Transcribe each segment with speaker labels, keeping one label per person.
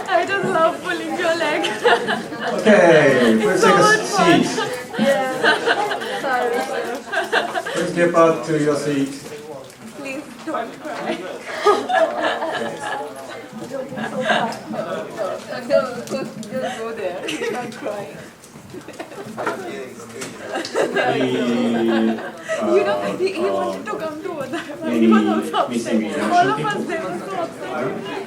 Speaker 1: I just love pulling your leg.
Speaker 2: Okay, please
Speaker 1: So
Speaker 2: take a
Speaker 1: much fun.
Speaker 2: seat.
Speaker 1: Yeah. Sorry.
Speaker 2: Please get back to your seat.
Speaker 1: Please don't cry. No, just go there. He's not crying. He wanted to come to Odaiba. He was also upset. All of us there were so upset.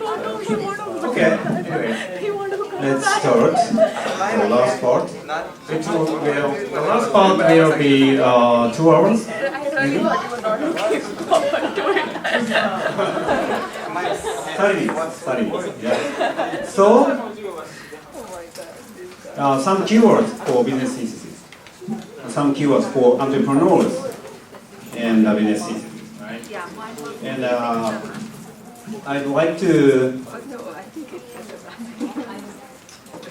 Speaker 1: No, he wanted to go.
Speaker 2: Okay, anyway,
Speaker 1: He wanted to come
Speaker 2: let's
Speaker 1: back.
Speaker 2: start the last part. The last part will be 2 hours.
Speaker 1: I really thought you were not looking forward to it.
Speaker 2: 30 minutes. 30 minutes. Yeah. So,
Speaker 1: Oh my god.
Speaker 2: some keywords for business thesis, some keywords for entrepreneurs and business thesis, right?
Speaker 1: Yeah.
Speaker 2: And I'd like to
Speaker 1: No, I think it's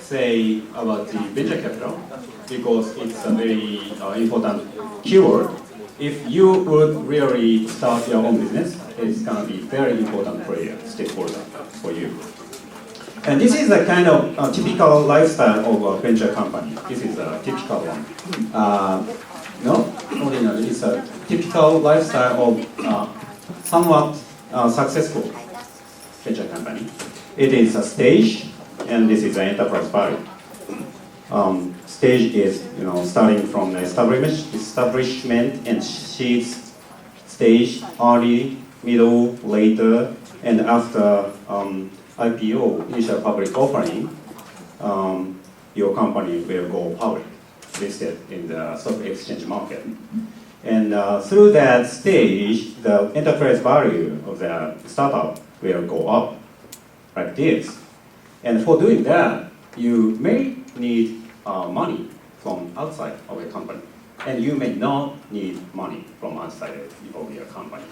Speaker 2: say about the venture capital because it's a very important keyword. If you would really start your own business, it's going to be very important player, stakeholder for you. And this is a kind of typical lifestyle of a venture company. This is a typical one. No, ordinary. It's a typical lifestyle of somewhat successful venture company. It is a stage, and this is an enterprise value. Stage is starting from the establishment and seed stage, early, middle, later, and after IPO, initial public offering, your company will go public, listed in the stock exchange market. And through that stage, the enterprise value of the startup will go up, like this. And for doing that, you may need money from outside of your company. And you may not need money from outside of your company.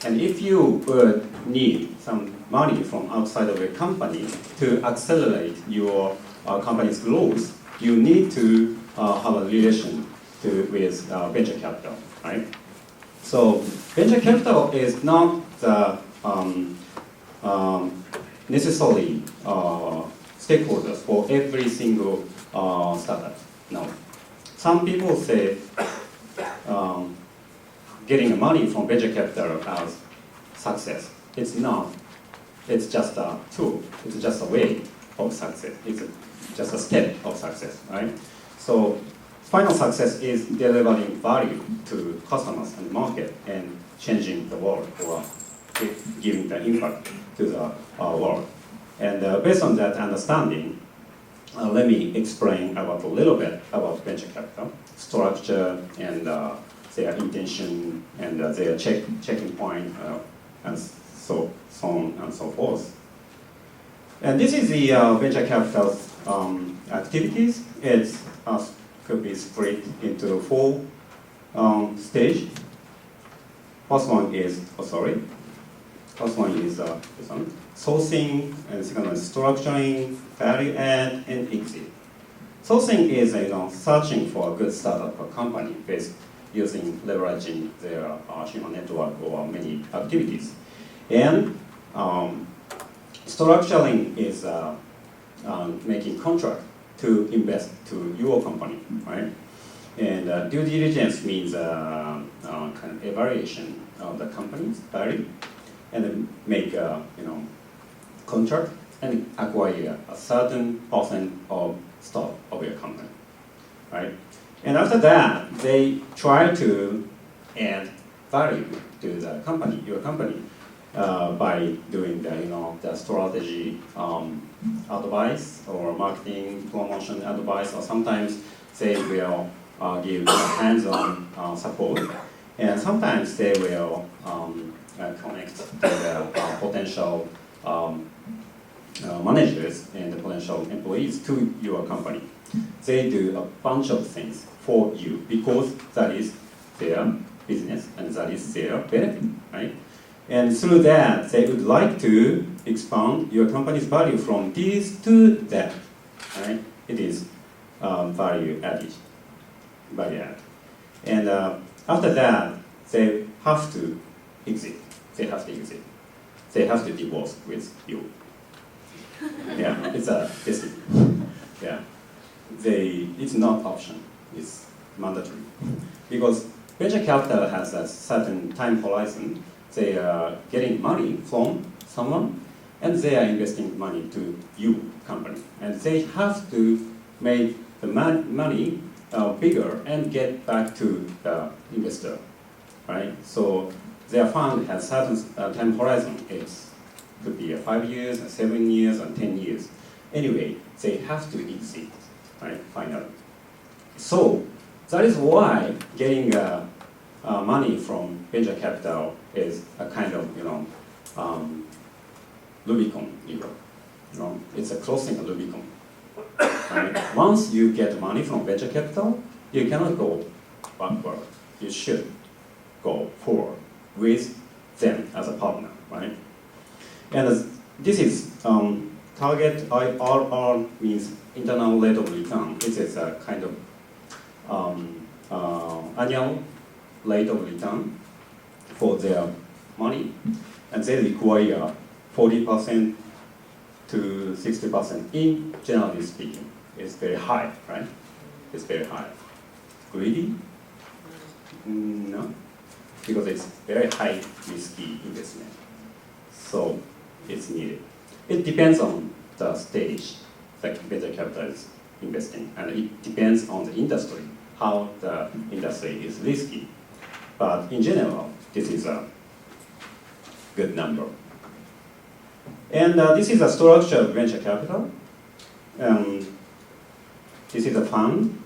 Speaker 2: And if you would need some money from outside of your company to accelerate your company's growth, you need to have a relation with venture capital, right? So venture capital is not the necessarily stakeholders for every single startup. No. Some people say getting money from venture capital as success. It's not. It's just a tool. It's just a way of success. It's just a step of success, right? So final success is delivering value to customers and market and changing the world or giving the impact to the world. And based on that understanding, let me explain about a little bit about venture capital structure and their intention and their checking point and so on and so forth. And this is the venture capital activities. It could be split into 4 stages. First one is First one is this one, sourcing, and second one is structuring, value add, and exit. Sourcing is searching for a good startup or company based using leveraging their human network or many activities. And structuring is making contract to invest to your company, right? And due diligence means kind of evaluation of the company's value, and then make a contract and acquire a certain percent of stock of your company, right? And after that, they try to add value to the company, your company, by doing the strategy advice or marketing promotion advice, or sometimes they will give hands-on support, and sometimes they will connect to the potential managers and the potential employees to your company. They do a bunch of things for you because that is their business and that is their benefit, right? And through that, they would like to expand your company's value from this to that, right? It is value added. And after that, they have to exit. they have to exit. They have to divorce with you. Yeah, it's a decision. Yeah, it's not option. It's mandatory because venture capital has a certain time horizon. They are getting money from someone, and they are investing money to you company, and they have to make the money bigger and get back to the investor, right? So their fund has certain time horizon. It could be 5 years, 7 years, and 10 years. Anyway, they have to exit, right? Finally. So that is why getting money from venture capital is a kind of Rubicon error. It's a crossing a Rubicon. Right? Once you get money from venture capital, you cannot go backward. You should go forward with them as a partner, right? And this is target IRR means internal rate of return. It is a kind of annual rate of return for their money, and they require 40% to 60% in generally speaking. It's very high, right? It's very high. Greedy? No, because it's very high risky investment. So it's needed. It depends on the stage that venture capital is investing, and it depends on the industry, how the industry is risky. But in general, this is a good number. And this is a structure of venture capital. This is a fund.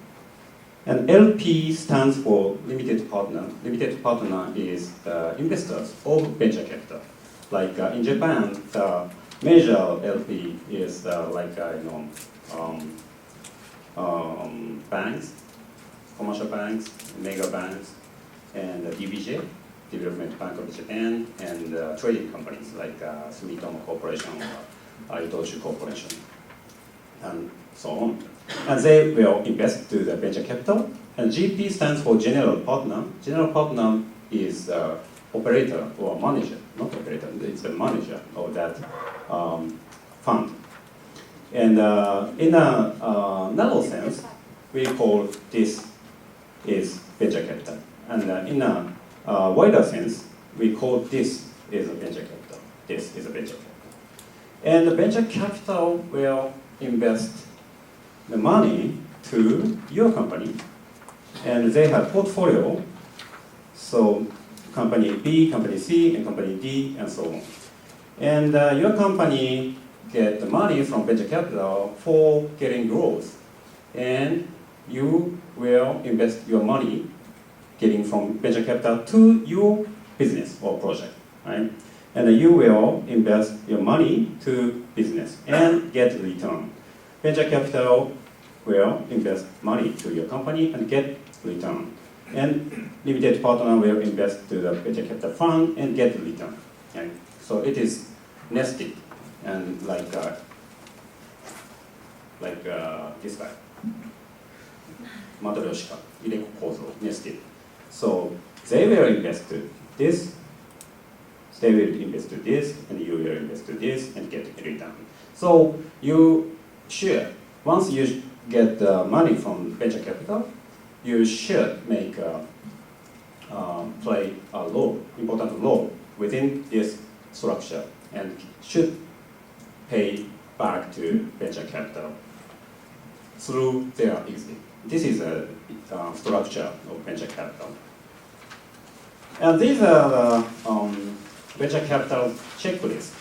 Speaker 2: And LP stands for limited partner. Limited partner is investors of venture capital. Like in Japan, the major LP is banks, commercial banks, mega banks, and DBJ, Development Bank of Japan, and trading companies like Sumitomo Corporation or Itochu Corporation, and so on. And they will invest to the venture capital. And GP stands for general partner. General partner is operator or manager, not operator, it's a manager of that fund. And in a narrow sense, we call this is venture capital. And in a wider sense, we call this is a venture capital. This is a venture capital. And the venture capital will invest the money to your company, and they have portfolio. So company B, company C, and company D, and so on. And your company get the money from venture capital for getting growth, and you will invest your money getting from venture capital to your business or project, right? And you will invest your money to business and get return. Venture capital will invest money to your company and get return. And limited partner will invest to the venture capital fund and get return. Okay? So it is nested and like this guy. Matryoshka, Ireko Kozo, nested. So they will invest to this, they will invest to this, and you will invest to this and get a return. So you should, once you get the money from venture capital, you should make play a role, important role within this structure, and should pay back to venture capital through their exit. This is a structure of venture capital. And these are the venture capital checklist.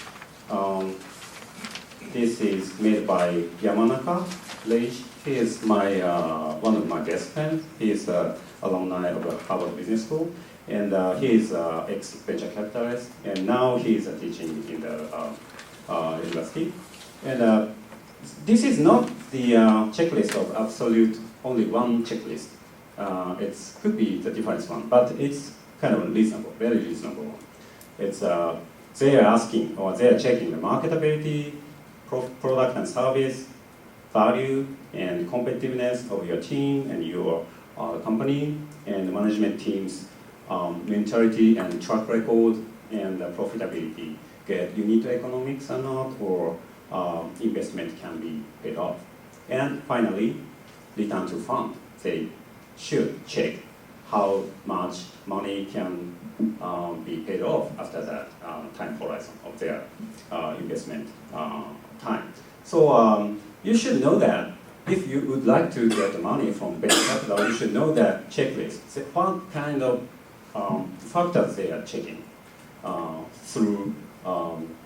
Speaker 2: This is made by Yamanaka Reishi. He is my one of my best friends. He is an alumni of Harvard Business School, and he is an ex-venture capitalist, and now he is teaching in the university. And this is not the checklist of absolute, only one checklist. It could be the different one, but it's kind of reasonable, very reasonable. It's they are asking or they are checking the marketability, product and service, value and competitiveness of your team and your company, and the management team's mentality and track record, and the profitability get unit economics or not, or investment can be paid off. And finally, return to fund. They should check how much money can be paid off after that time horizon of their investment time. So you should know that if you would like to get money from venture capital, you should know that checklist. So what kind of factors they are checking through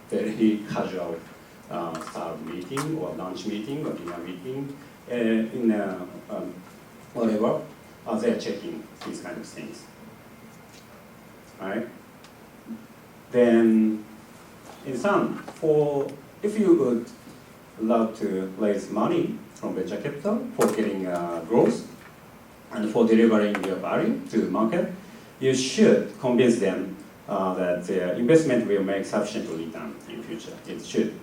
Speaker 2: very casual start meeting or lunch meeting or dinner meeting in whatever. They are checking these kind of things. All right? Then, in sum, if you would love to raise money from venture capital for getting growth and for delivering your value to the market, you should convince them that their investment will make sufficient return in future. It should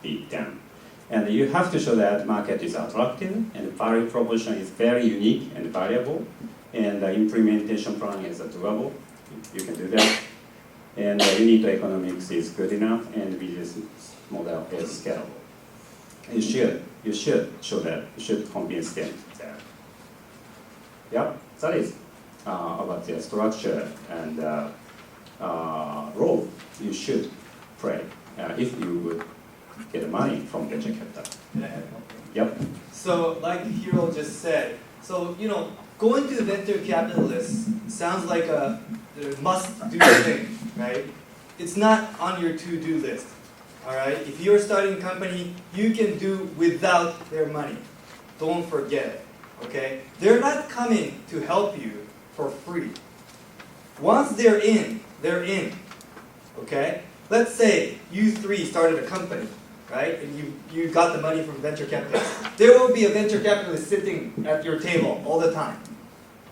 Speaker 2: be done. And you have to show that market is attractive and value proposition is very unique and valuable, and the implementation plan is doable. You can do that. And the unit economics is good enough, and business model is scalable. You should show that. You should convince them that. Yeah, that is about the structure and role you should play if you would get money from venture capital. Yep.
Speaker 3: So, like Hiro just said, so going to venture capitalists sounds like a must-do thing, right? It's not on your to-do list. All right. If you're starting a company, you can do without their money. Don't forget it. Okay. They're not coming to help you for free. Once they're in, they're in. Okay. Let's say you three started a company, right? And you got the money from venture capitalists. There will be a venture capitalist sitting at your table all the time.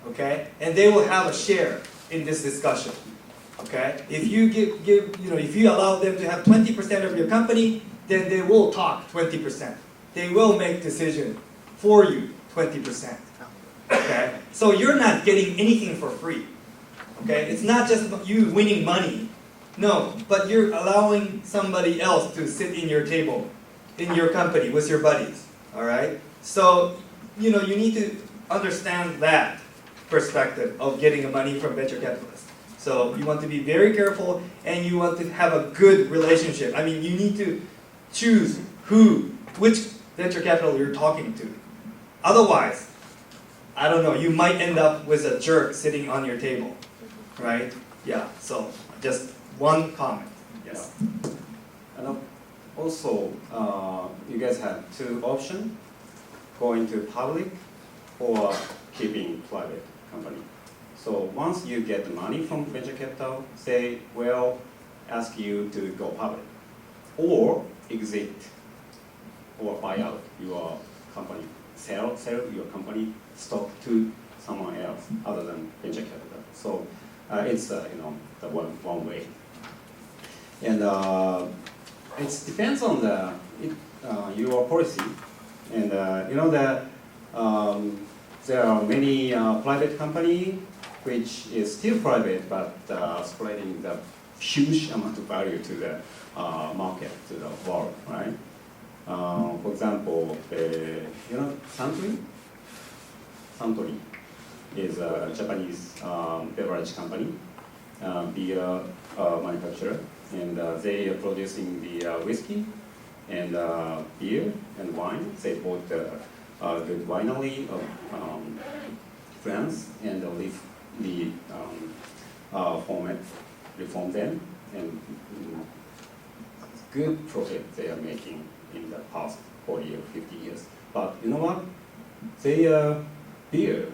Speaker 3: Okay. And they will have a share in this discussion. Okay. If you if you allow them to have 20% of your company, then they will talk 20%. They will make decision for you 20%. Okay. So you're not getting anything for free. Okay. It's not just you winning money. No, but you're allowing somebody else to sit in your table, in your company with your buddies. All right. So you need to understand that perspective of getting money from venture capitalists. So you want to be very careful, and you want to have a good relationship. I mean, you need to choose which venture capital you're talking to. Otherwise, I don't know, you might end up with a jerk sitting on your table, right? Yeah, so just one comment. Yes.
Speaker 2: And also, you guys have two options, going to public or keeping private company. So once you get the money from venture capital, they will ask you to go public or exit or buy out your company, sell your company stock to someone else other than venture capital. So it's the one way. And it depends on your policy. And that there are many private companies which is still private, but spreading the huge amount of value to the market, to the world, right? For example, Suntory? Suntory is a Japanese beverage company, beer manufacturer, and they are producing the whiskey and beer and wine. They bought the good winery of France and reform them, and good profit they are making in the past 40 or 50 years. But you know what? Their beer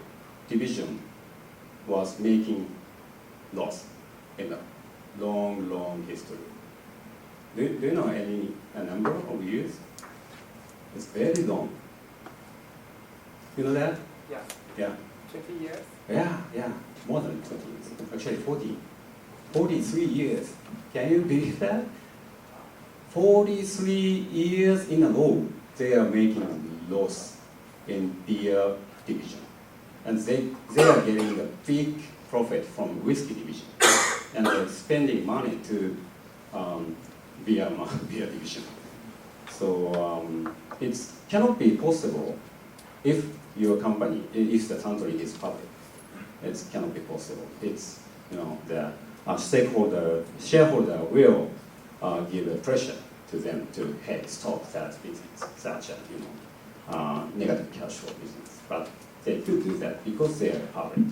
Speaker 2: division was making loss in a long, long history. Do you know a number of years? It's very long. You know that?
Speaker 4: Yeah.
Speaker 2: Yeah.
Speaker 4: 20 years?
Speaker 2: Yeah, more than 20 years. Actually 40. 43 years. Can you believe that? 43 years in a row, they are making loss in beer division. And they are getting a big profit from whiskey division. and spending money to beer division. So it cannot be possible if your company, if the country is public. It cannot be possible. It's, the shareholder will give a pressure to them to, hey, stop that business, such a, negative cash flow business. But they could do that because they are public.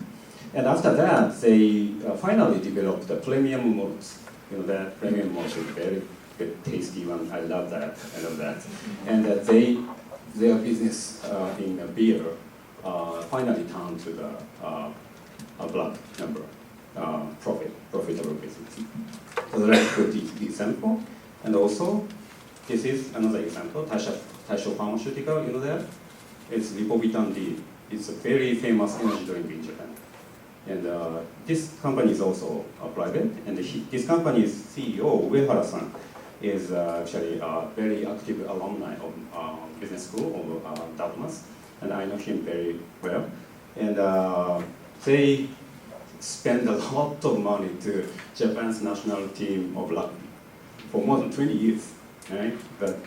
Speaker 2: And after that, they finally developed the premium malts. The premium malt is very good, tasty one. I love that. I love that. And their business in beer finally turned to the black number, profitable business. So that's a good example. And also, this is another example, Taisho Pharmaceutical, that? It's Lipovitan D. It's a very famous energy drink in Japan. And this company is also private, and this company's CEO, Uehara-san, is actually a very active alumni of business school of Dartmouth, and I know him very well. And they spend a lot of money to Japan's national team of rugby for more than 20 years, right? But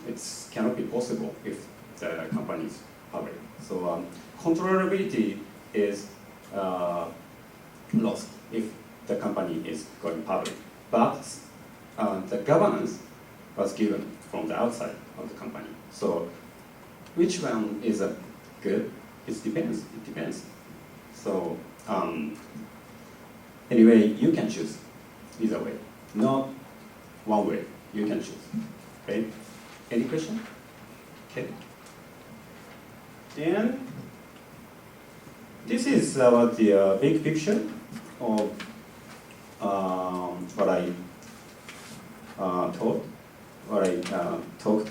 Speaker 2: it cannot be possible if the company is public. So controllability is lost if the company is going public. But the governance was given from the outside of the company. So which one is good? It depends. It depends. So anyway, you can choose either way. Not one way. You can choose. Okay? Any question? Okay. And this is about the big picture of what I talked.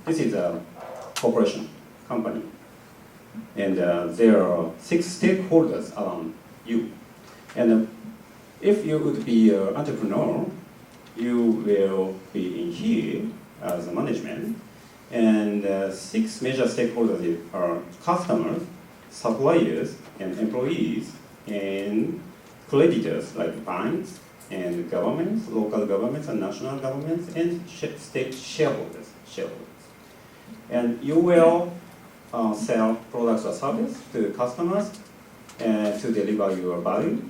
Speaker 2: This is a corporation company, and there are 6 stakeholders around you. And if you would be an entrepreneur, you will be in here as a management, and 6 major stakeholders are customers, suppliers, and employees, and creditors like banks and governments, local governments and national governments, and state shareholders. And you will sell products or services to customers to deliver your value,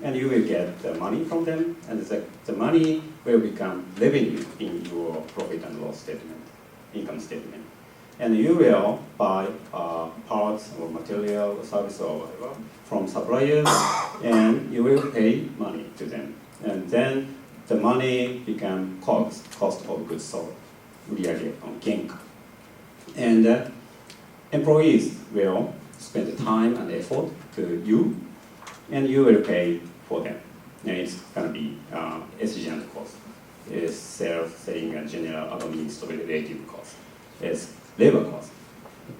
Speaker 2: and you will get the money from them, and the money will become revenue in your profit and loss statement, income statement. And you will buy parts or material or service or whatever from suppliers, and you will pay money to them. And then the money become cost of goods sold, 売上原価. And employees will spend time and effort to you, and you will pay for them. And it's going to be SG&A cost. It's selling and general administrative cost. It's labor cost.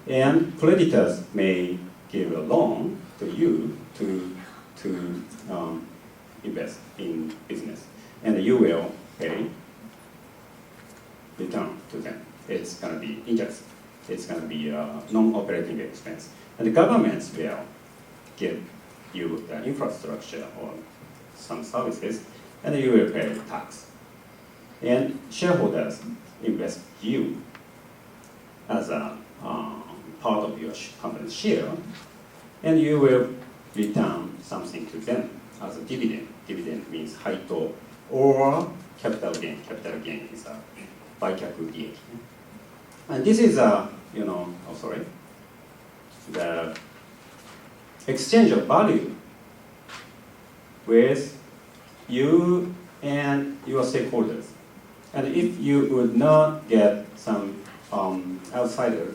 Speaker 2: And creditors may give a loan to you to invest in business, and you will pay return to them. It's going to be interest. It's going to be non-operating expense. And the governments will give you the infrastructure or some services, and you will pay tax. And shareholders invest you as a part of your company's share, and you will return something to them as a dividend. Dividend means 配当 or capital gain. Capital gain is a 売却利益. And this is the exchange of value with you and your stakeholders. And if you would not get some outsider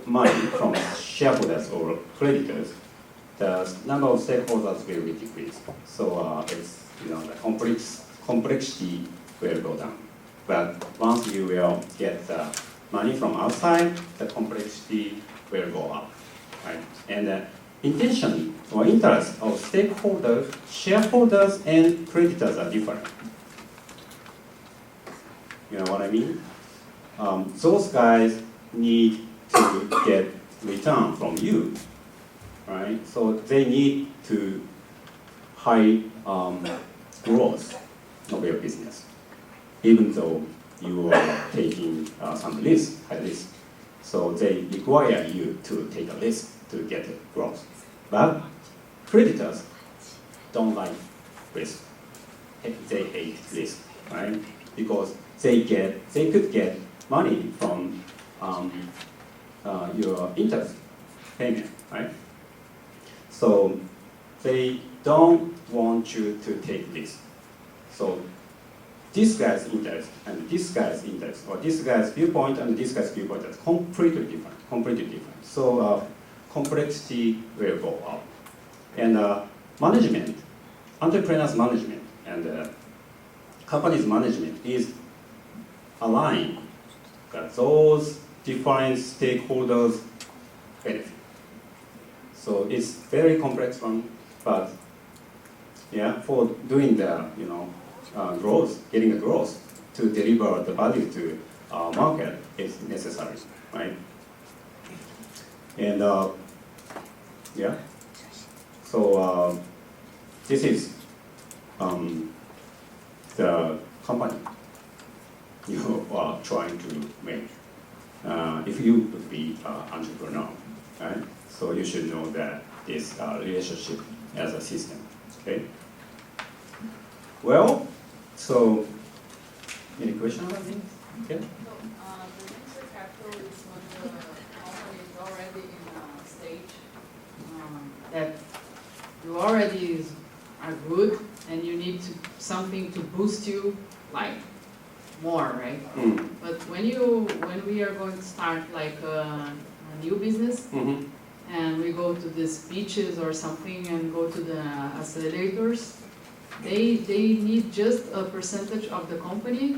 Speaker 2: money from shareholders or creditors, the number of stakeholders will be decreased. So it's the complexity will go down. But once you will get the money from outside, the complexity will go up, right? And the intention or interest of stakeholders, shareholders, and creditors are different. You know what I mean? Those guys need to get return from you, right? So they need to high growth of your business, even though you are taking some risk, high risk. So they require you to take a risk to get growth. But creditors don't like risk. They hate risk, right? Because they could get money from your interest payment, right? So they don't want you to take risk. So this guy's interest and this guy's interest, or this guy's viewpoint and this guy's viewpoint is completely different, completely different. So complexity will go up. And management, entrepreneurs management and companies management is aligned that those different stakeholders benefit. So it's very complex one, but yeah, for doing the growth, getting the growth to deliver the value to market is necessary, right? And yeah, so this is the company you are trying to make. If you would be entrepreneur, right? So you should know that this relationship as a system, okay? Well, so any question about this? Okay.
Speaker 4: So, the venture capital is when the company is already in a stage that you already are good and you need something to boost you like more, right?
Speaker 2: Mm.
Speaker 4: But when we are going to start like a new business
Speaker 2: Mm-hmm.
Speaker 4: and we go to these beaches or something and go to the accelerators, they need just a percentage of the company.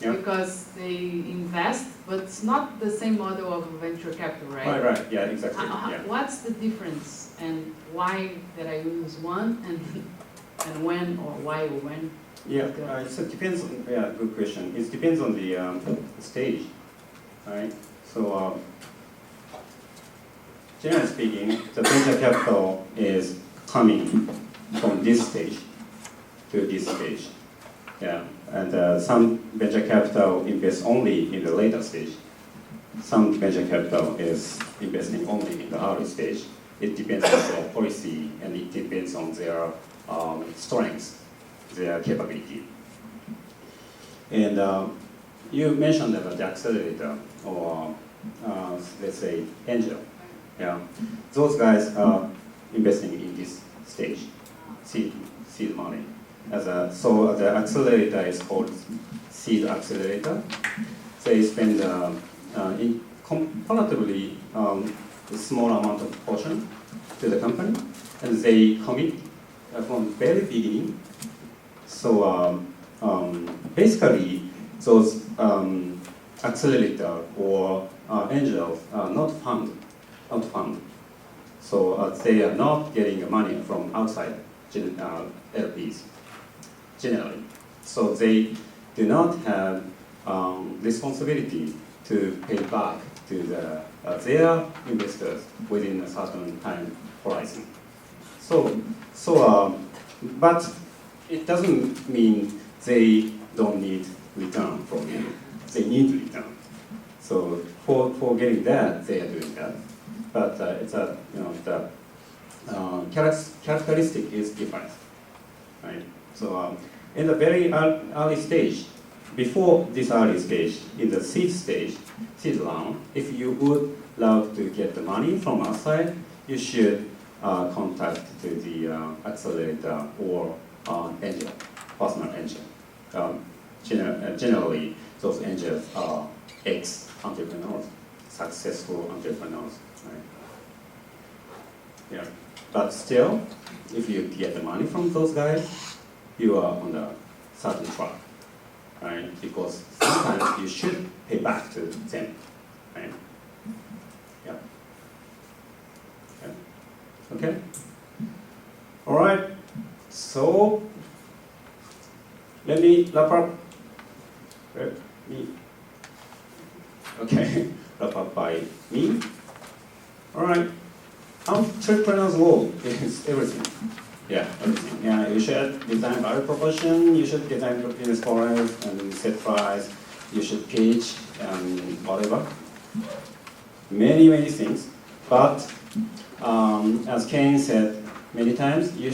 Speaker 2: Yeah.
Speaker 4: Because they invest, but it's not the same model of venture capital, right?
Speaker 2: Right, yeah, exactly. Yeah.
Speaker 4: What's the difference and why that I use one and when or why or when?
Speaker 2: Yeah, so it depends on, yeah, good question. It depends on the stage, right? So generally speaking, the venture capital is coming from this stage to this stage. Yeah, and some venture capital invests only in the later stage. Some venture capital is investing only in the early stage. It depends on their policy and it depends on their strengths, their capability. And you mentioned about the accelerator or let's say angel. Yeah, those guys are investing in this stage, seed money. So the accelerator is called seed accelerator. They spend in comparatively small amount of portion to the company, and they commit from the very beginning. So basically, those accelerator or angels are not fund. So they are not getting money from outside LPs. Generally. So they do not have responsibility to pay back to their investors within a certain time horizon. But it doesn't mean they don't need return from you. They need return. So for getting that, they are doing that. But it's the characteristic is different, right? So in the very early stage, before this early stage, in the seed round, if you would love to get the money from outside, you should contact the accelerator or angel, personal angel. Generally, those angels are ex-entrepreneurs, successful entrepreneurs, right? Yeah, but still, if you get the money from those guys, you are on a certain track, right? Because sometimes you should pay back to them, right? Yeah. Yeah. Okay. All right. So let me wrap up. Okay, wrap up by me. All right. entrepreneur's role is everything. Yeah, everything. Yeah, you should design value proposition, you should design the business model and set price, you should pitch and whatever. Many, many things. But as Kane said many times, you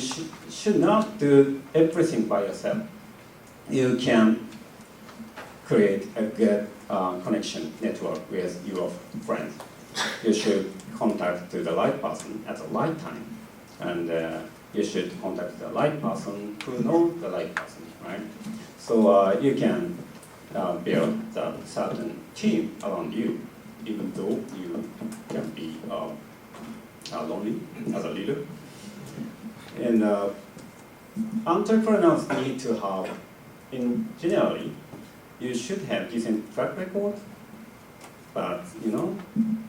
Speaker 2: should not do everything by yourself. You can create a good connection network with your friends. You should contact the right person at the right time, and you should contact the right person who knows the right person, right? So you can build a certain team around you, even though you can be lonely as a leader. And entrepreneurs need to have, generally, you should have decent track record. But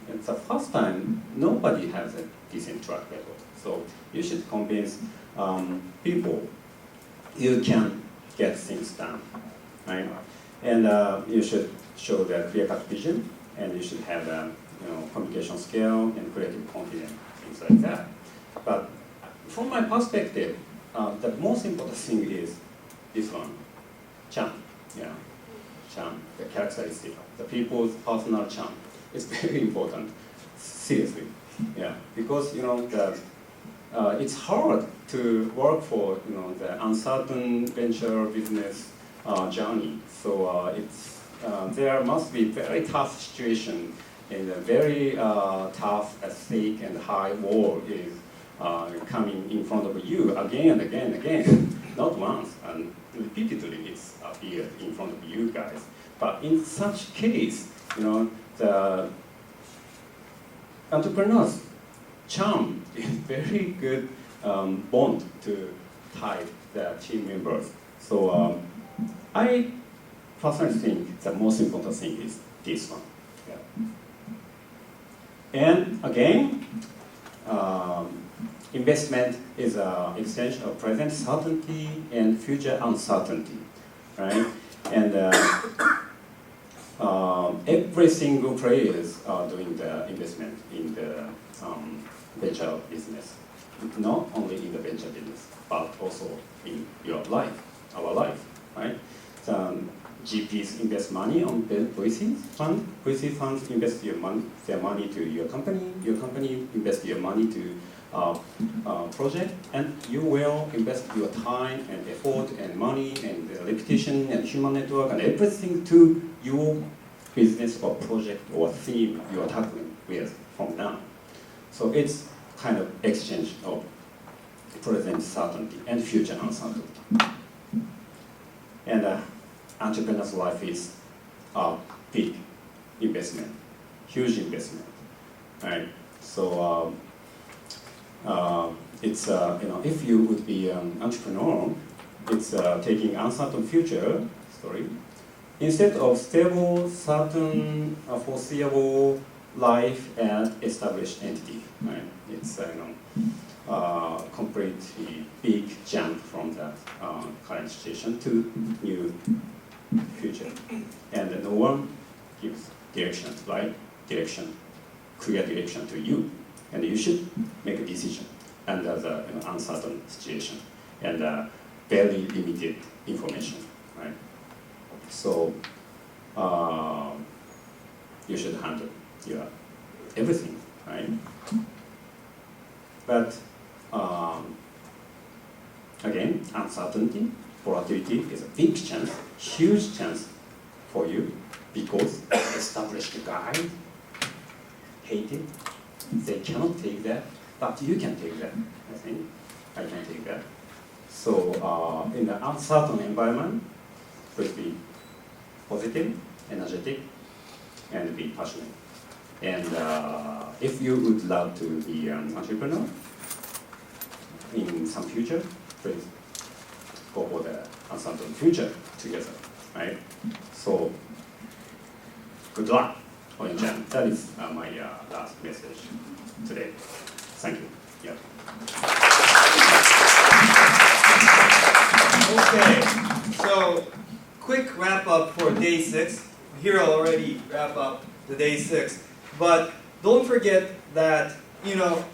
Speaker 2: it's the first time nobody has a decent track record. So you should convince people you can get things done, right? And you should show the clear-cut vision, and you should have communication skill and creative confidence, things like that. But from my perspective, the most important thing is this one, charm. Yeah. Charm, the characteristic, the people's personal charm. It's very important, seriously. Yeah, because it's hard to work for the uncertain venture business journey. So there must be very tough situation, and a very tough stake and high wall is coming in front of you again and again and again, not once and repeatedly. It's appeared in front of you guys. But in such case, the entrepreneur's charm is very good bond to tie the team members. So I personally think the most important thing is this one. Yeah. And again, investment is an exchange of present certainty and future uncertainty, right? And every single players are doing the investment in the venture business, not only in the venture business, but also in your life, our life, right? So, GPs invest money on VC funds. VC funds invest their money to your company invest your money to project, and you will invest your time and effort and money and reputation and human network and everything to your business or project or theme you are tackling with from now. So it's kind of exchange of present certainty and future uncertainty. And entrepreneur's life is a big investment, huge investment, right? So it's if you would be an entrepreneur, it's taking uncertain future story instead of stable, certain, foreseeable life and established entity. Right? It's completely big jump from that current situation to new future, and no one gives direction, right? Direction, clear direction to you. And you should make a decision under the uncertain situation and very limited information, right? So you should handle your everything, right? But again, uncertainty, volatility is a big chance, huge chance for you because established guide hate it. They cannot take that, but you can take that. I think I can take that. So in the uncertain environment, please be positive, energetic, and be passionate. And if you would love to be an entrepreneur in some future, please go for the uncertain future together, right? So good luck. That is my last message today. Thank you. Yeah.
Speaker 3: Okay, so quick wrap up for day 6. Hiro already wrap up the day 6, but don't forget that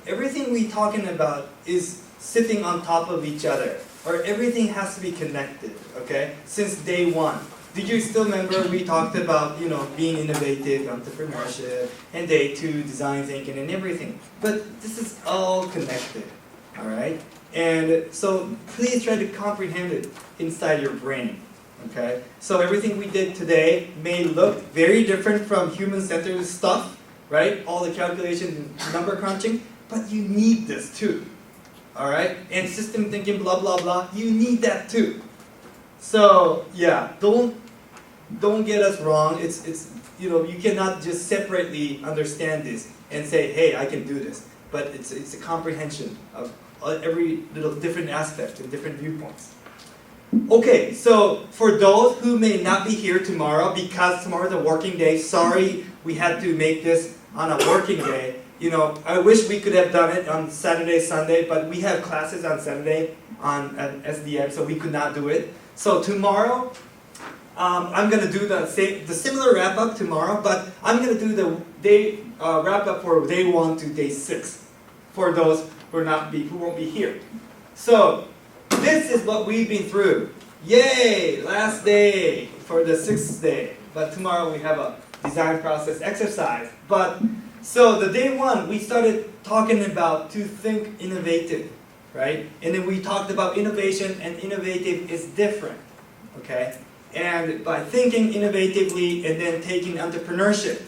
Speaker 3: everything we talking about is sitting on top of each other, or everything has to be connected, okay? Since day one. Did you still remember we talked about, being innovative, entrepreneurship, and day two, design thinking and everything. But this is all connected, all right? And so please try to comprehend it inside your brain, okay? So everything we did today may look very different from human-centered stuff, right? All the calculations and number crunching, but you need this too, all right? And system thinking, blah, blah, blah, you need that too. So yeah, don't get us wrong. It's you cannot just separately understand this and say, hey, I can do this. But it's a comprehension of every little different aspect and different viewpoints. Okay, so for those who may not be here tomorrow, because tomorrow is a working day, sorry we had to make this on a working day. I wish we could have done it on Saturday, Sunday, but we have classes on Saturday at SDM, so we could not do it. So tomorrow, I'm going to do the similar wrap-up tomorrow, but I'm going to do the day wrap-up for day 1 to day 6 for those who won't be here. So this is what we've been through. Yay! Last day for the 6th day. But tomorrow we have a design process exercise. So the day 1, we started talking about to think innovative, right? And then we talked about innovation, and innovative is different, okay? And by thinking innovatively and then taking entrepreneurship,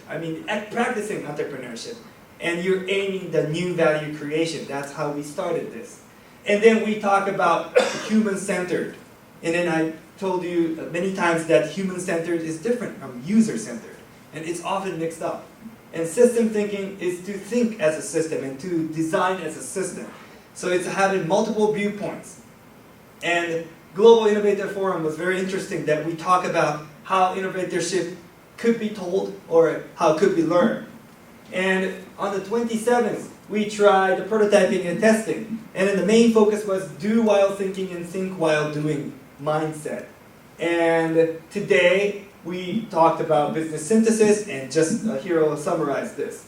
Speaker 3: practicing entrepreneurship, and you're aiming the new value creation. That's how we started this. And then we talk about human-centered. And then I told you many times that human-centered is different from user-centered. And it's often mixed up. And system thinking is to think as a system and to design as a system. So it's having multiple viewpoints. And Global Innovator Forum was very interesting that we talk about how innovatorship could be told or how it could be learned. And on the 27th, we tried the prototyping and testing. And then the main focus was do while thinking and think while doing mindset. And today, we talked about business synthesis, and just here I'll summarize this.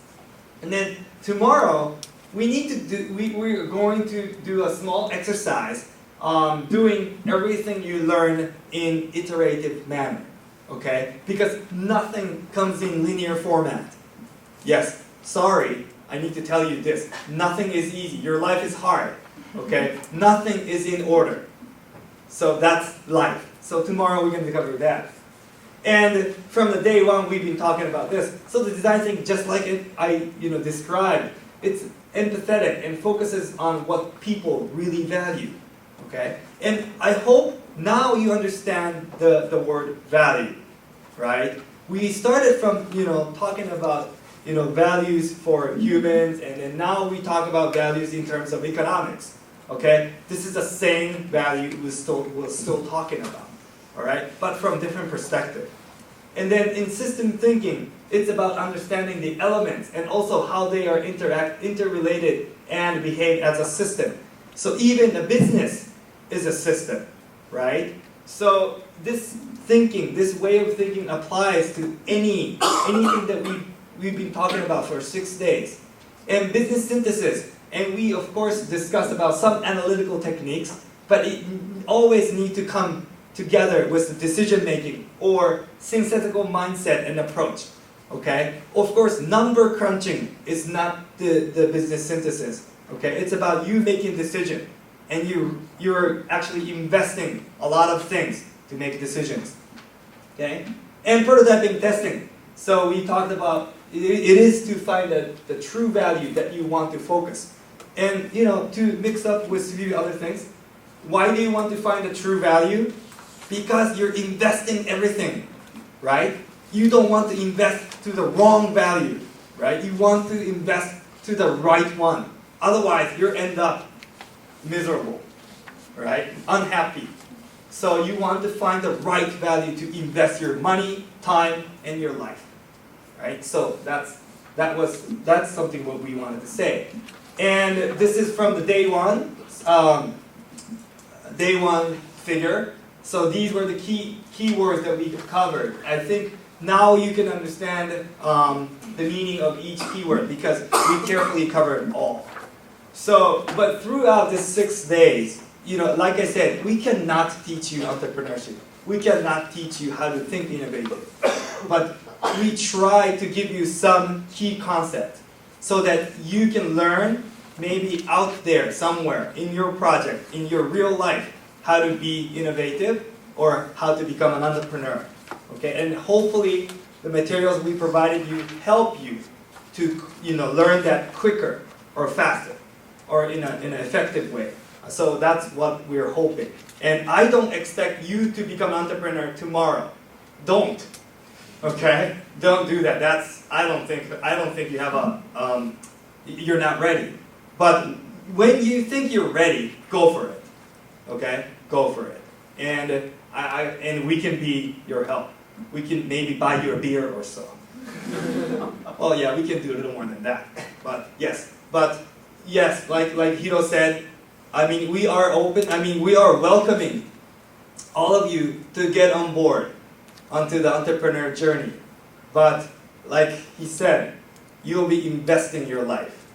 Speaker 3: And then tomorrow, we're going to do a small exercise doing everything you learn in iterative manner, okay? Because nothing comes in linear format. Yes, sorry, I need to tell you this. Nothing is easy. Your life is hard, okay? Nothing is in order. So that's life. So tomorrow we're going to cover that. And from the day 1, we've been talking about this. So the design thing, just like I described, it's empathetic and focuses on what people really value. Okay? And I hope now you understand the word value, right? We started from, talking about, values for humans, and then now we talk about values in terms of economics, okay? This is the same value we're still talking about, all right? But from different perspective. And then in system thinking, it's about understanding the elements and also how they are interrelated and behave as a system. So even the business is a system, right? So this way of thinking applies to anything that we've been talking about for 6 days. And business synthesis, and we of course discussed about some analytical techniques, but it always need to come together with the decision making or synthetical mindset and approach, okay? Of course, number crunching is not the business synthesis, okay? It's about you making decision. And you're actually investing a lot of things to make decisions, okay? And prototyping testing. So we talked about it is to find the true value that you want to focus. And to mix up with a few other things. Why do you want to find the true value? Because you're investing everything, right? You don't want to invest to the wrong value, right? You want to invest to the right one. Otherwise, you end up miserable, right? Unhappy. So you want to find the right value to invest your money, time, and your life, right? So that's something what we wanted to say. And this is from the day one figure. So these were the key words that we covered. I think now you can understand the meaning of each keyword because we carefully covered all. So, but throughout the 6 days, like I said, we cannot teach you entrepreneurship. We cannot teach you how to think innovative. But we try to give you some key concept so that you can learn maybe out there somewhere in your project, in your real life, how to be innovative or how to become an entrepreneur. Okay, and hopefully the materials we provided you help you to learn that quicker or faster or in an effective way. So that's what we're hoping. And I don't expect you to become an entrepreneur tomorrow. Don't. Okay? Don't do that. I don't think you have you're not ready. But when you think you're ready, go for it. Okay? Go for it. And and we can be your help. We can maybe buy you a beer or so. Well, yeah, we can do a little more than that. But yes, like Hiro said, we are open. We are welcoming all of you to get on board onto the entrepreneur journey. But like he said, you'll be investing your life.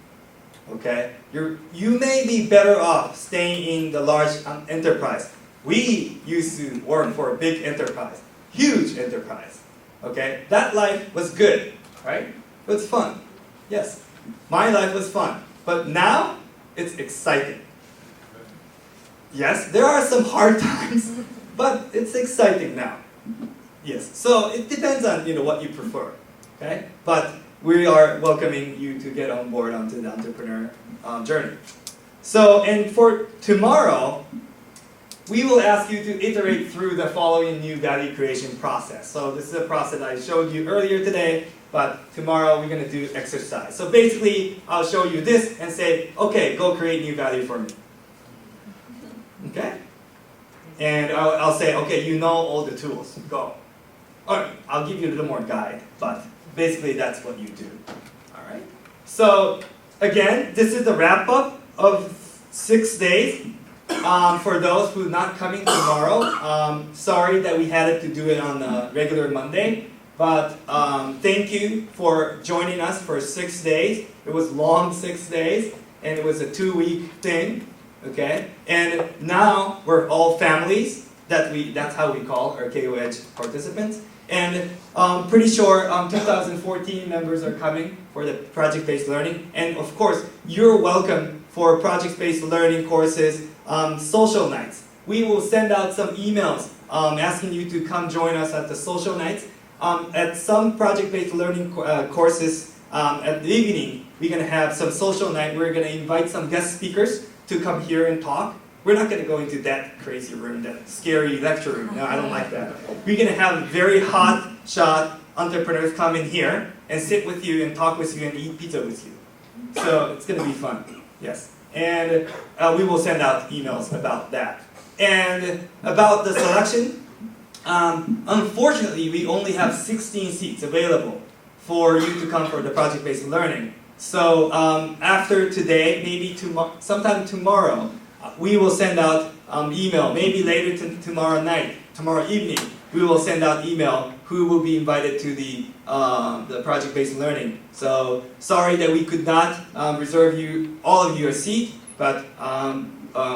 Speaker 3: Okay, you may be better off staying in the large enterprise. We used to work for a big enterprise, huge enterprise. Okay, that life was good, right? It was fun. Yes, my life was fun. But now it's exciting. Yes, there are some hard times, but it's exciting now. Yes, so it depends on what you prefer. Okay, but we are welcoming you to get on board onto the entrepreneur journey. So, and for tomorrow, we will ask you to iterate through the following new value creation process. So this is a process I showed you earlier today, but tomorrow we're going to do exercise. So basically, I'll show you this and say, okay, go create new value for me. Okay? And I'll say, okay, you know all the tools, go. Or I'll give you a little more guide, but basically that's what you do. All right? So again, this is the wrap up of 6 days. For those who are not coming tomorrow, sorry that we had to do it on a regular Monday, but thank you for joining us for 6 days. It was long 6 days, and it was a 2-week thing, okay? And now we're all families. That's how we call our Keio Edge participants. And pretty sure 2014 members are coming for the project-based learning. And of course, you're welcome for project-based learning courses, social nights. We will send out some emails asking you to come join us at the social nights. At some project-based learning courses at the evening, we're going to have some social night. We're going to invite some guest speakers to come here and talk. We're not going to go into that crazy room, that scary lecture room. No, I don't like that. We're going to have very hot shot entrepreneurs come in here and sit with you and talk with you and eat pizza with you. So it's going to be fun. Yes. And we will send out emails about that. And about the selection, unfortunately, we only have 16 seats available for you to come for the project-based learning. So after today, maybe sometime tomorrow, we will send out email, maybe later tomorrow night, tomorrow evening, we will send out email who will be invited to the project-based learning. So sorry that we could not reserve all of you a seat, but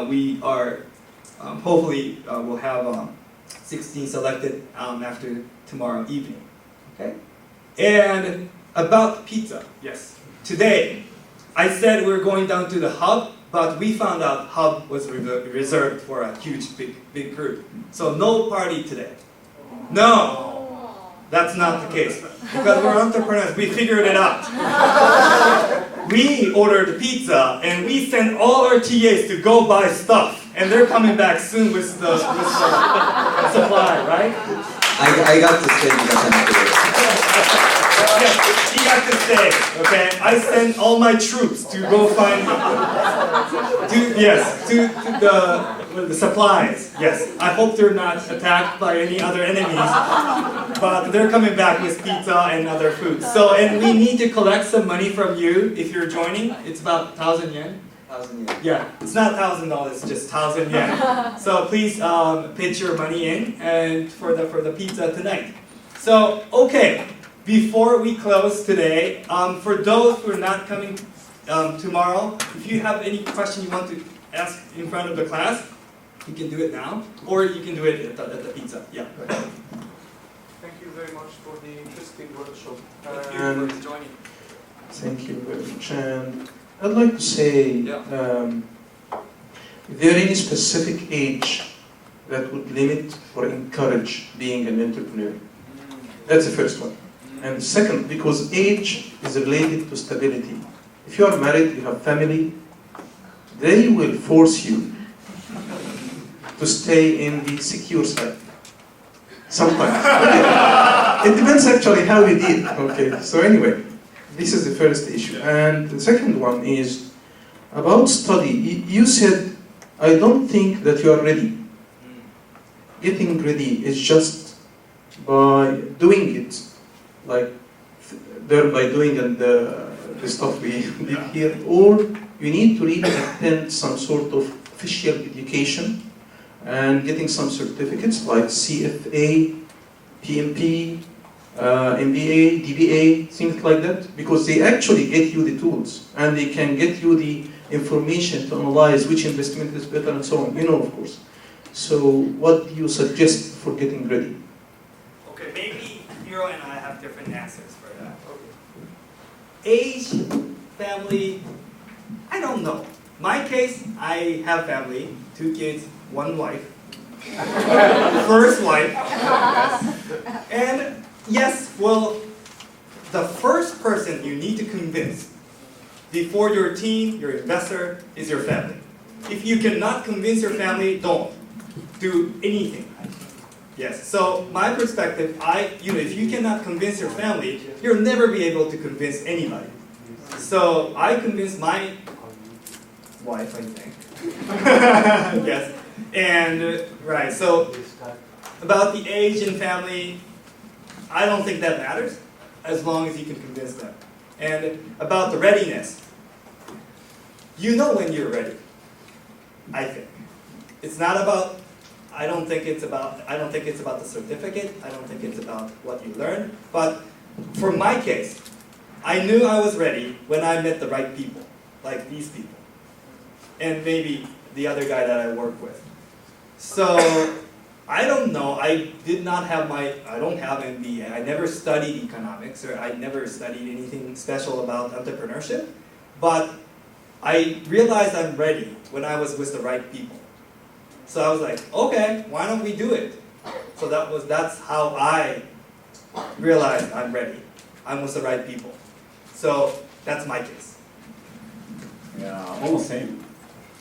Speaker 3: we are hopefully we'll have 16 selected after tomorrow evening. Okay? And about pizza, yes. Today, I said we're going down to the hub, but we found out hub was reserved for a huge, big group. So no party today. No, that's not the case. Because we're entrepreneurs, we figured it out. We ordered pizza, and we sent all our TAs to go buy stuff. And they're coming back soon with the supply, right?
Speaker 5: I got to stay because I'm curious.
Speaker 3: Yes, he got to stay, okay? I sent all my troops to go find, the supplies. Yes, I hope they're not attacked by any other enemies, but they're coming back with pizza and other food. So, and we need to collect some money from you if you're joining. It's about 1,000 yen.
Speaker 5: 1,000 yen.
Speaker 3: Yeah, it's not $1,000, it's just 1,000 yen. So please pitch your money in and for the pizza tonight. So, okay, before we close today, for those who are not coming tomorrow, if you have any question you want to ask in front of the class, you can do it now, or you can do it at the pizza. Yeah.
Speaker 6: Thank you very much for the interesting workshop.
Speaker 3: Thank you
Speaker 6: And
Speaker 3: for joining.
Speaker 6: thank you very much. And I'd like to say,
Speaker 3: Yeah.
Speaker 6: is there any specific age that would limit or encourage being an entrepreneur? That's the first one. And second, because age is related to stability. If you are married, you have family, they will force you to stay in the secure side. Sometimes. Okay. It depends actually how you deal. Okay. So anyway, this is the first issue. And the second one is about study. You said, I don't think that you are ready. Getting ready is just by doing it, like by doing the stuff we did here, or you need to really attend some sort of official education and getting some certificates like CFA, PMP, MBA, DBA, things like that, because they actually get you the tools and they can get you the information to analyze which investment is better and so on, you know, of course. So what do you suggest for getting ready?
Speaker 3: Okay, maybe Hiro and I have different answers for that. Age, family, I don't know. My case, I have family, 2 kids, 1 wife. First wife. Yes. And yes, well, the first person you need to convince before your team, your investor, is your family. If you cannot convince your family, don't do anything. Yes, so my perspective, if you cannot convince your family, you'll never be able to convince anybody. So I convinced my wife, I think. Yes, and right, so about the age and family, I don't think that matters, as long as you can convince them. And about the readiness, you know when you're ready, I think. It's not about, I don't think it's about the certificate, I don't think it's about what you learn, but for my case, I knew I was ready when I met the right people, like these people, and maybe the other guy that I work with. So, I don't know, I don't have MBA, I never studied economics, or I never studied anything special about entrepreneurship, but I realized I'm ready when I was with the right people. So I was like, okay, why don't we do it? So that's how I realized I'm ready. I'm with the right people. So that's my case.
Speaker 2: Yeah, almost same.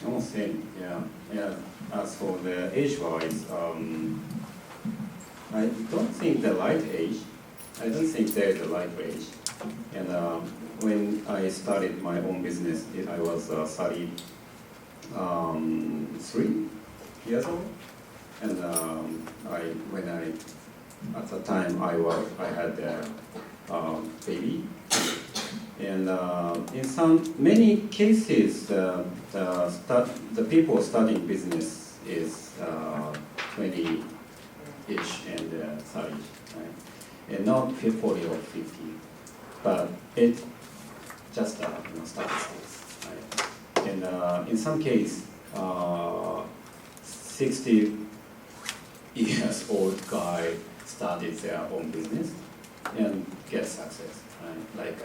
Speaker 2: Almost same. Yeah, yeah. As for the age-wise, I don't think the right age. I don't think there is a right age. And when I started my own business, I was 33 years old, and at the time I had a baby, and in many cases the people starting business is 20-ish and 30, right? And not 40 or 50, but it's just statistics, right? And in some case, 60 years old guy started their own business and get success, right? Like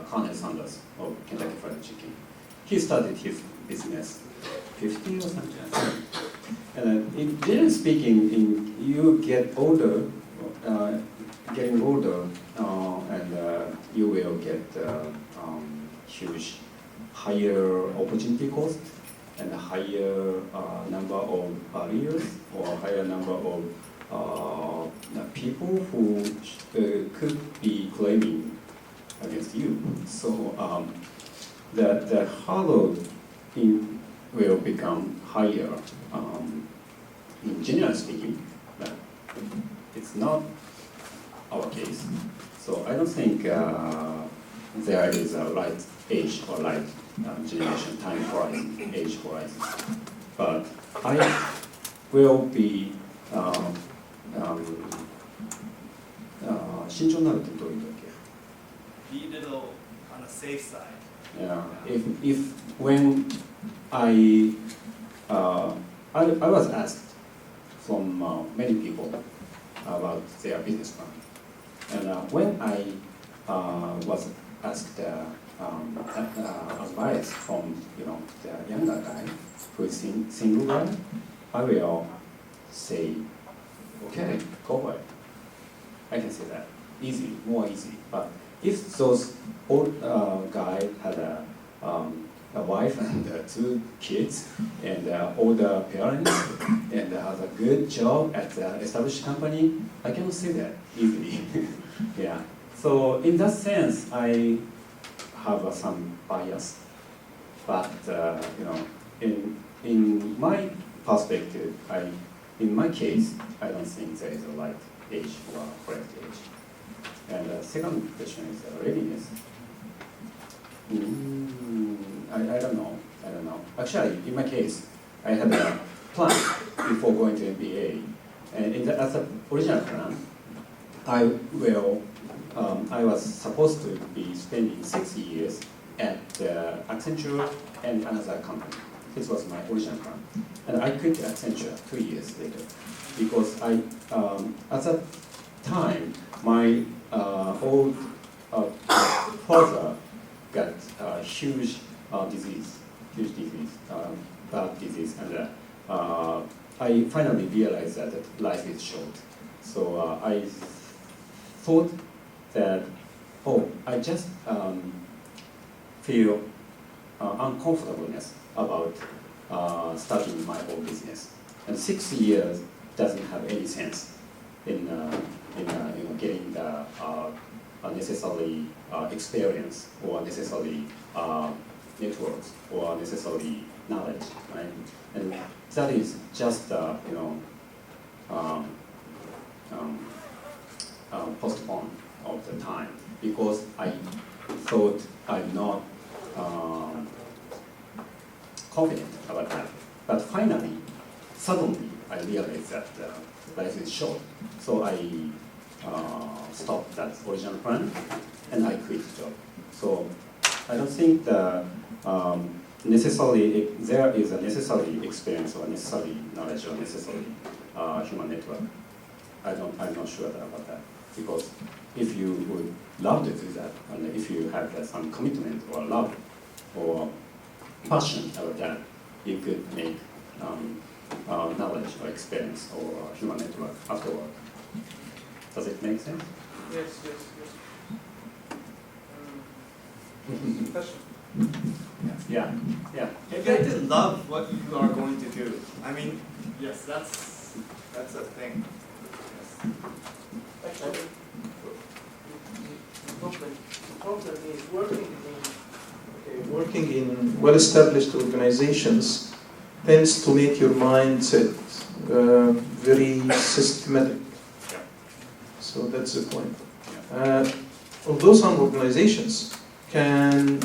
Speaker 2: Colonel Sanders of Kentucky Fried Chicken. He started his business 50 or something. And generally speaking, you get older, getting older, and you will get huge, higher opportunity cost and a higher number of barriers or higher number of people who could be claiming against you. So the hurdle will become higher, in general speaking, but it's not our case. So I don't think there is a right age or right generation time horizon, age horizon. But I will be 慎重になるってどういう時
Speaker 3: Be a little on the safe side.
Speaker 2: Yeah, if when I was asked from many people about their business plan, and when I was asked advice from the younger guy who is single guy, I will say, okay, go for it. I can say that easy, more easy. But if those old guy had a wife and 2 kids and older parents and has a good job at the established company, I cannot say that easily. Yeah. So in that sense, I have some bias. But in my perspective, in my case, I don't think there is a right age or correct age. And the second question is readiness. I don't know. Actually, in my case, I had a plan before going to MBA, and as an original plan, I was supposed to be spending 6 years at Accenture and another company. This was my original plan, and I quit Accenture 2 years later because at that time my old father got huge disease, bad disease, and I finally realized that life is short. So I thought that, I just feel uncomfortableness about starting my own business, and 6 years doesn't have any sense in getting the necessary experience or necessary networks or necessary knowledge, right? And that is just postpone of the time because I thought I'm not confident about that. But finally, suddenly, I realized that life is short. So I stopped that original plan and I quit the job. So I don't think there is a necessary experience or necessary knowledge or necessary human network. I'm not sure about that. Because if you would love to do that, and if you have some commitment or love or passion about that, you could make knowledge or experience or human network afterward. Does it make sense?
Speaker 6: Yes. Question?
Speaker 2: Yeah.
Speaker 3: You get to love what you are going to do. I mean, yes, that's a thing. Yes.
Speaker 6: Actually, the problem is working in well-established organizations tends to make your mindset very systematic.
Speaker 2: Yeah.
Speaker 6: So that's the point. Although some organizations can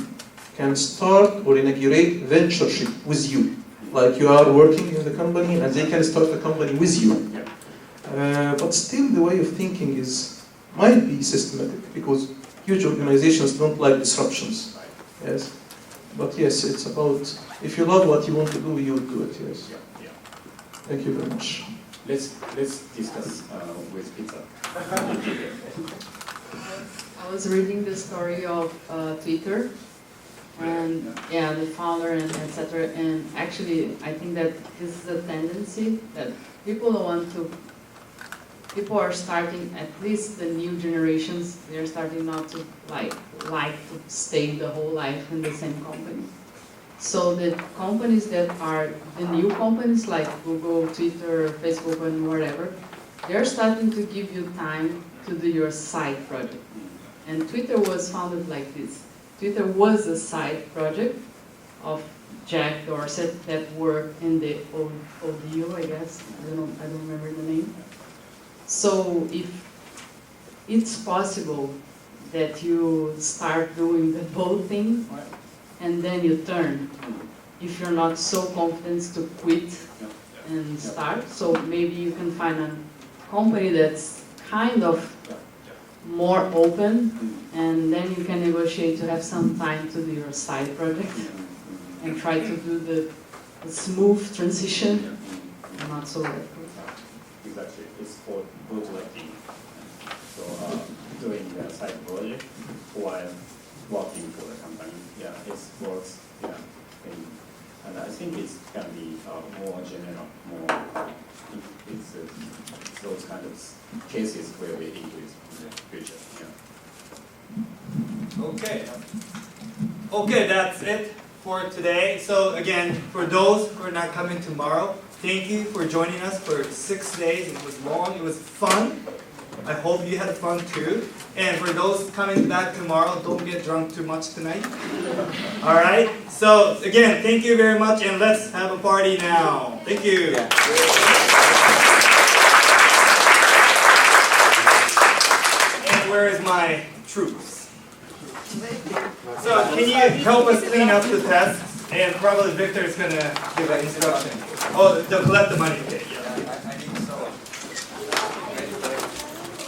Speaker 6: start or inaugurate ventureship with you, like you are working in the company and they can start a company with you.
Speaker 2: Yeah.
Speaker 6: But still the way of thinking might be systematic because huge organizations don't like disruptions.
Speaker 2: Right.
Speaker 6: Yes. But yes, it's about, if you love what you want to do, you will do it, yes.
Speaker 2: Yeah.
Speaker 6: Thank you very much.
Speaker 2: Let's discuss with pizza.
Speaker 4: I was reading the story of Twitter, and the founder and etc. And actually, I think that this is a tendency that people are starting, at least the new generations, they're starting not to like to stay the whole life in the same company. So the companies that are the new companies like Google, Twitter, Facebook, and whatever, they're starting to give you time to do your side project. And Twitter was founded like this. Twitter was a side project of Jack Dorsey that worked in the ODU, I guess. I don't remember the name. So if it's possible that you start doing the both thing and then you turn. If you're not so confident to quit and start, so maybe you can find a company that's kind of more open, and then you can negotiate to have some time to do your side project and try to do the smooth transition, not so radical.
Speaker 2: Exactly, it's for bootstrapping. So doing the side project while working for the company. Yeah, it works. Yeah, and I think it's can be more general, more. It's those kind of cases where we increase in the future. Yeah.
Speaker 3: Okay. Okay, that's it for today. So again, for those who are not coming tomorrow, thank you for joining us for 6 days. It was long, it was fun. I hope you had fun too. And for those coming back tomorrow, don't get drunk too much tonight. All right? So again, thank you very much, and let's have a party now. Thank you.
Speaker 5: Yeah.
Speaker 3: And where is my troops? So can you help us clean up the tests? And probably Victor is going to give an instruction. Oh, they'll collect the money. Okay.